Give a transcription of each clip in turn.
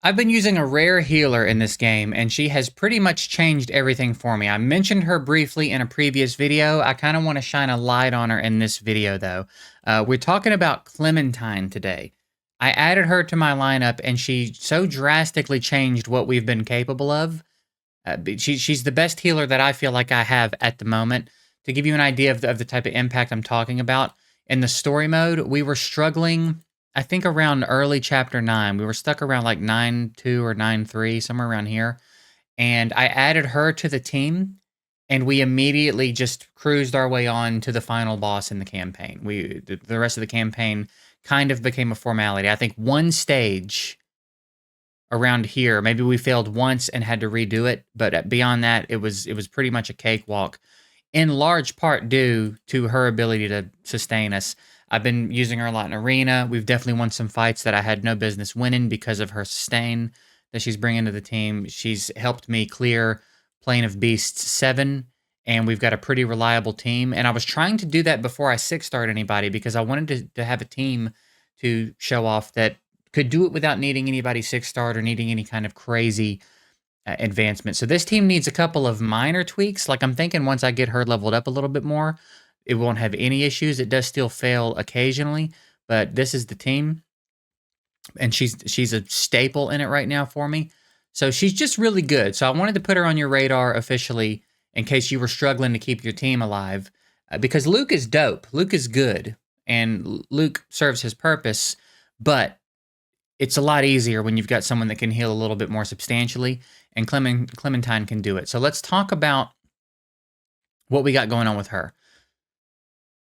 I've been using a rare healer in this game, and she has pretty much changed everything for me. I mentioned her briefly in a previous video. I kind of want to shine a light on her in this video, though. We're talking about Clementine today. I added her to my lineup, and she so drastically changed what we've been capable of. She's the best healer that I feel like I have at the moment. To give you an idea of the type of impact I'm talking about, in the story mode, we were struggling. I think around early chapter 9, we were stuck around like 9-2 or 9-3, somewhere around here. And I added her to the team, and we immediately just cruised our way on to the final boss in the campaign. The rest of the campaign kind of became a formality. I think one stage around here, maybe we failed once and had to redo it, but beyond that, it was pretty much a cakewalk, in large part due to her ability to sustain us. I've been using her a lot in arena. We've definitely won some fights that I had no business winning because of her sustain that she's bringing to the team. She's helped me clear Plane of Beasts 7, and we've got a pretty reliable team. And I was trying to do that before I six-starred anybody because I wanted to have a team to show off that could do it without needing anybody six-starred or needing any kind of crazy advancement. So this team needs a couple of minor tweaks. Like I'm thinking once I get her leveled up a little bit more, it won't have any issues. It does still fail occasionally, but this is the team, and she's a staple in it right now for me. So she's just really good. So I wanted to put her on your radar officially in case you were struggling to keep your team alive, because Luke is dope. Luke is good, and Luke serves his purpose, but it's a lot easier when you've got someone that can heal a little bit more substantially, and Clementine can do it. So let's talk about what we got going on with her.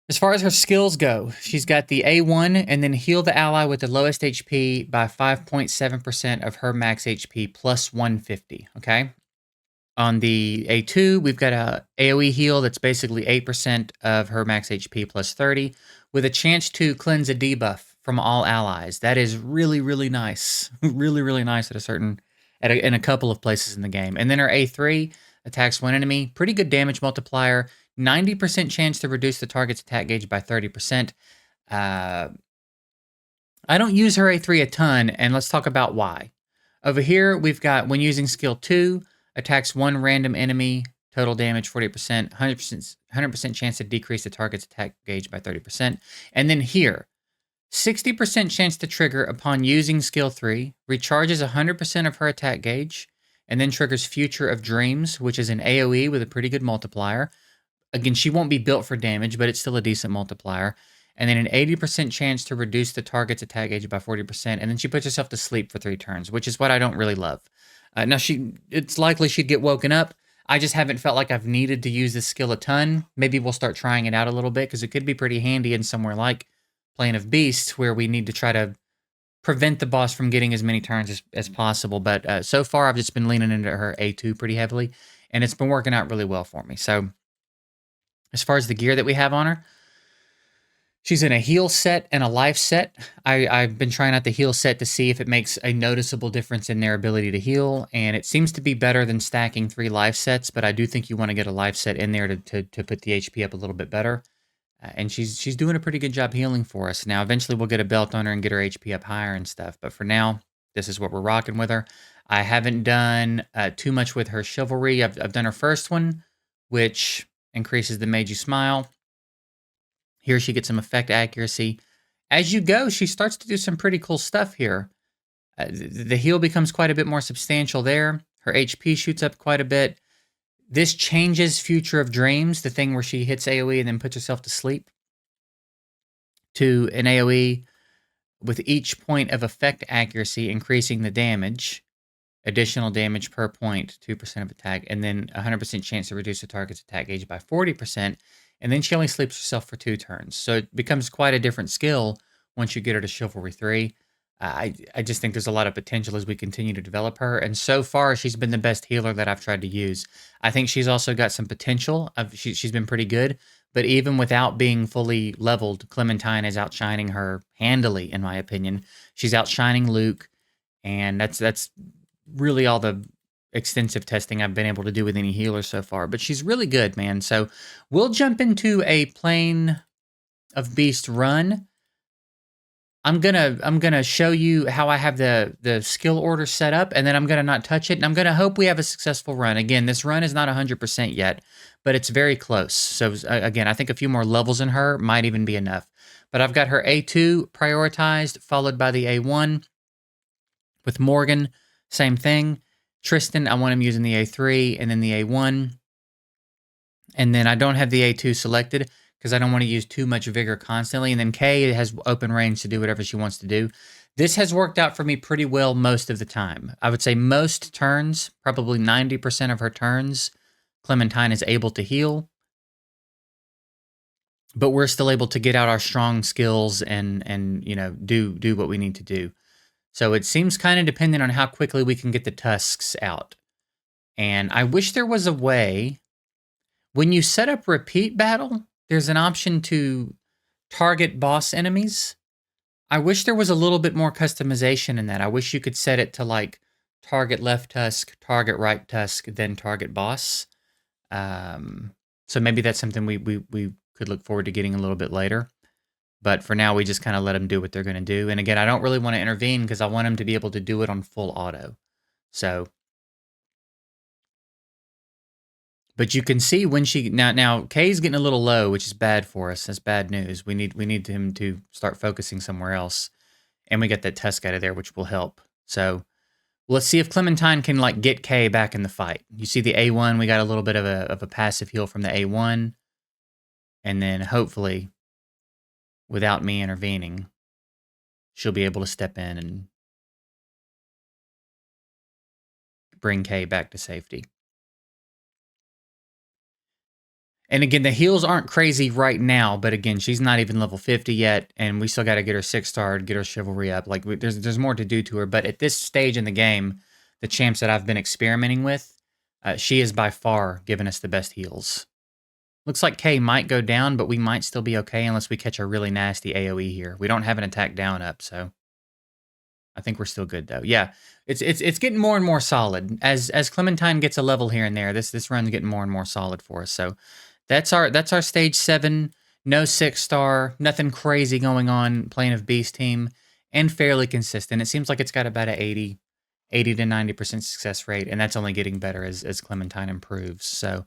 As far as her skills go, she's got the A1 and then heal the ally with the lowest HP by 5.7% of her max HP plus 150, okay? On the A2, we've got a AoE heal that's basically 8% of her max HP plus 30, with a chance to cleanse a debuff from all allies. That is really, really nice. Really, really nice in a couple of places in the game. And then her A3 attacks one enemy, pretty good damage multiplier, 90% chance to reduce the target's attack gauge by 30%. I don't use her A3 a ton, and let's talk about why. Over here, we've got when using skill 2, attacks one random enemy, total damage 40%, 100% chance to decrease the target's attack gauge by 30%. And then here, 60% chance to trigger upon using skill 3, recharges 100% of her attack gauge, and then triggers Future of Dreams, which is an AoE with a pretty good multiplier. Again, she won't be built for damage, but it's still a decent multiplier. And then an 80% chance to reduce the target's attack gauge by 40%, and then she puts herself to sleep for 3 turns, which is what I don't really love. Now, it's likely she'd get woken up. I just haven't felt like I've needed to use this skill a ton. Maybe we'll start trying it out a little bit, because it could be pretty handy in somewhere like Plane of Beasts, where we need to try to prevent the boss from getting as many turns as possible. But so far, I've just been leaning into her A2 pretty heavily, and it's been working out really well for me. So as far as the gear that we have on her, she's in a heal set and a life set. I've been trying out the heal set to see if it makes a noticeable difference in their ability to heal, and it seems to be better than stacking 3 life sets, but I do think you want to get a life set in there to put the HP up a little bit better. And she's doing a pretty good job healing for us. Now, eventually we'll get a belt on her and get her HP up higher and stuff, but for now, this is what we're rocking with her. I haven't done too much with her chivalry. I've done her first one, which increases the Made You Smile. Here she gets some effect accuracy. As you go, she starts to do some pretty cool stuff here. The heal becomes quite a bit more substantial there. Her HP shoots up quite a bit. This changes Future of Dreams, the thing where she hits AoE and then puts herself to sleep, to an AoE with each point of effect accuracy increasing the damage. Additional damage per point, 2% of attack, and then 100% chance to reduce the target's attack gauge by 40%, and then she only sleeps herself for 2 turns. So it becomes quite a different skill once you get her to Chivalry 3. I just think there's a lot of potential as we continue to develop her, and so far she's been the best healer that I've tried to use. I think she's also got some potential. She's been pretty good, but even without being fully leveled, Clementine is outshining her handily, in my opinion. She's outshining Luke, and that's really all the extensive testing I've been able to do with any healer so far. But she's really good, man. So we'll jump into a Plane of Beast run. I'm gonna show you how I have the skill order set up, and then I'm gonna not touch it, and I'm gonna hope we have a successful run. Again, this run is not 100% yet, but it's very close. So again, I think a few more levels in her might even be enough. But I've got her A2 prioritized, followed by the A1. With Morgan, same thing. Tristan, I want him using the A3 and then the A1. And then I don't have the A2 selected because I don't want to use too much vigor constantly. And then Kay has open range to do whatever she wants to do. This has worked out for me pretty well most of the time. I would say most turns, probably 90% of her turns, Clementine is able to heal. But we're still able to get out our strong skills and you know do what we need to do. So it seems kind of dependent on how quickly we can get the tusks out. And I wish there was a way, when you set up repeat battle, there's an option to target boss enemies. I wish there was a little bit more customization in that. I wish you could set it to like target left tusk, target right tusk, then target boss. So maybe that's something we could look forward to getting a little bit later. But for now, we just kind of let them do what they're going to do. And again, I don't really want to intervene because I want them to be able to do it on full auto. So, but you can see when she now Kay's getting a little low, which is bad for us. That's bad news. We need him to start focusing somewhere else, and we get that tusk out of there, which will help. So let's see if Clementine can like get Kay back in the fight. You see the A1, we got a little bit of a passive heal from the A1, and then hopefully, without me intervening, she'll be able to step in and bring Kay back to safety. And again, the heals aren't crazy right now, but again, she's not even level 50 yet, and we still got to get her 6-star, get her chivalry up. Like, there's more to do to her, but at this stage in the game, the champs that I've been experimenting with, she is by far giving us the best heals. Looks like Kay might go down, but we might still be okay unless we catch a really nasty AoE here. We don't have an attack down up, so I think we're still good though. Yeah, it's getting more and more solid as Clementine gets a level here and there. This run's getting more and more solid for us. So that's our stage 7. No 6-star, nothing crazy going on. Plane of Beast team and fairly consistent. It seems like it's got about a 80 to 90% success rate, and that's only getting better as Clementine improves. So.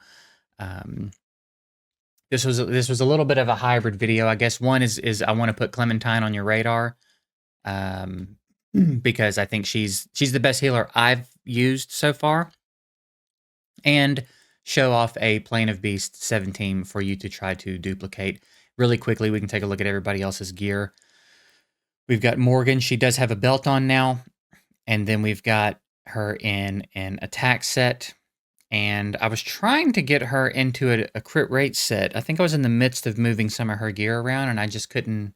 This was a little bit of a hybrid video. I guess one is I want to put Clementine on your radar, because I think she's the best healer I've used so far, and show off a Plane of Beast 17 for you to try to duplicate. Really quickly, we can take a look at everybody else's gear. We've got Morgan. She does have a belt on now, and then we've got her in an attack set. And I was trying to get her into a crit rate set. I think I was in the midst of moving some of her gear around, and I just couldn't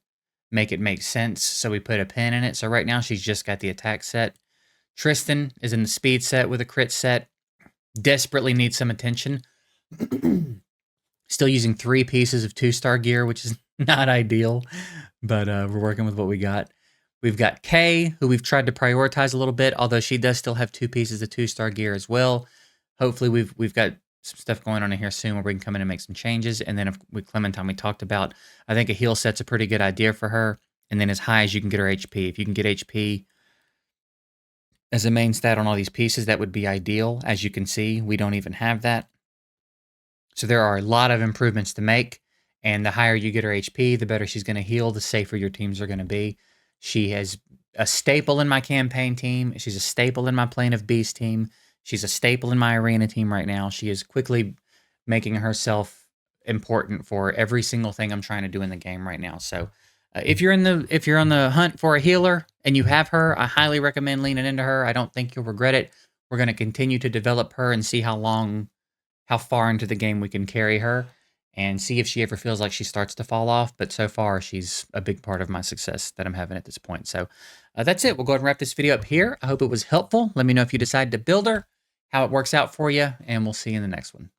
make it make sense, so we put a pin in it. So right now, she's just got the attack set. Tristan is in the speed set with a crit set. Desperately needs some attention. Still using 3 pieces of 2-star gear, which is not ideal, but we're working with what we got. We've got Kay, who we've tried to prioritize a little bit, although she does still have 2 pieces of 2-star gear as well. Hopefully, we've got some stuff going on in here soon where we can come in and make some changes. And then with Clementine, we talked about, I think a heal set's a pretty good idea for her. And then as high as you can get her HP. If you can get HP as a main stat on all these pieces, that would be ideal. As you can see, we don't even have that. So there are a lot of improvements to make. And the higher you get her HP, the better she's going to heal, the safer your teams are going to be. She is a staple in my campaign team. She's a staple in my Plane of Beast team. She's a staple in my arena team right now. She is quickly making herself important for every single thing I'm trying to do in the game right now. So if you're on the hunt for a healer and you have her, I highly recommend leaning into her. I don't think you'll regret it. We're going to continue to develop her and see how far into the game we can carry her and see if she ever feels like she starts to fall off. But so far, she's a big part of my success that I'm having at this point. So that's it. We'll go ahead and wrap this video up here. I hope it was helpful. Let me know if you decide to build her, how it works out for you, and we'll see you in the next one.